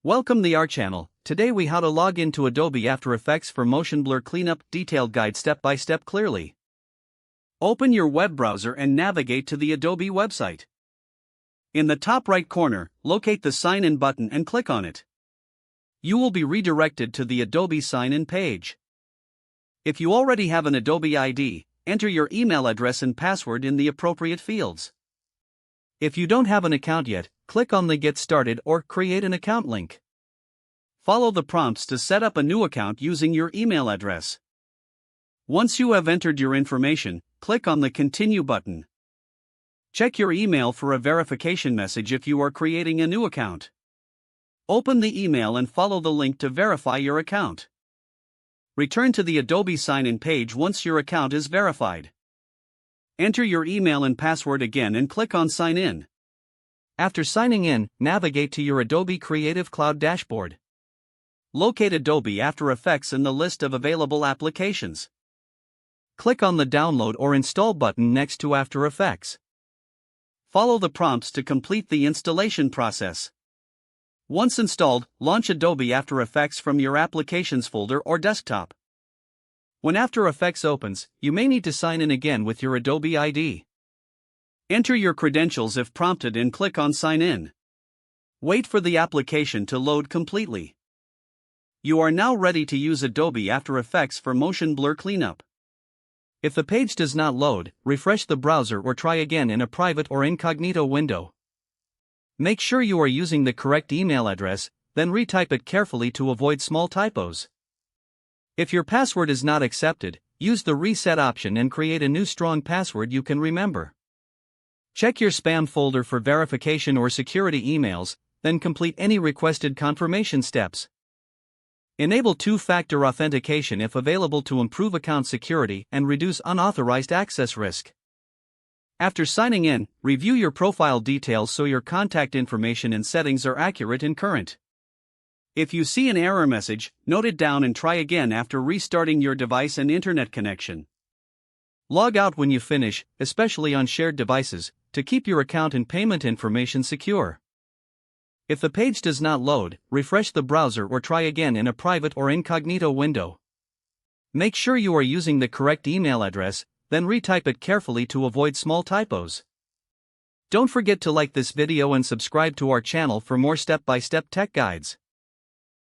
Welcome to our channel. Today we how to log into Adobe After Effects for motion blur cleanup, detailed guide step by step clearly. Open your web browser and navigate to the Adobe website. In the top right corner, locate the Sign In button and click on it. You will be redirected to the Adobe Sign In page. If you already have an Adobe ID, enter your email address and password in the appropriate fields. If you don't have an account yet, click on the Get Started or Create an Account link. Follow the prompts to set up a new account using your email address. Once you have entered your information, click on the Continue button. Check your email for a verification message if you are creating a new account. Open the email and follow the link to verify your account. Return to the Adobe Sign-In page once your account is verified. Enter your email and password again and click on Sign In. After signing in, navigate to your Adobe Creative Cloud dashboard. Locate Adobe After Effects in the list of available applications. Click on the Download or Install button next to After Effects. Follow the prompts to complete the installation process. Once installed, launch Adobe After Effects from your Applications folder or desktop. When After Effects opens, you may need to sign in again with your Adobe ID. Enter your credentials if prompted and click on Sign In. Wait for the application to load completely. You are now ready to use Adobe After Effects for motion blur cleanup. If the page does not load, refresh the browser or try again in a private or incognito window. Make sure you are using the correct email address, then retype it carefully to avoid small typos. If your password is not accepted, use the Reset option and create a new strong password you can remember. Check your spam folder for verification or security emails, then complete any requested confirmation steps. Enable two-factor authentication if available to improve account security and reduce unauthorized access risk. After signing in, review your profile details so your contact information and settings are accurate and current. If you see an error message, note it down and try again after restarting your device and internet connection. Log out when you finish, especially on shared devices, to keep your account and payment information secure. If the page does not load, refresh the browser or try again in a private or incognito window. Make sure you are using the correct email address, then retype it carefully to avoid small typos. Don't forget to like this video and subscribe to our channel for more step-by-step tech guides.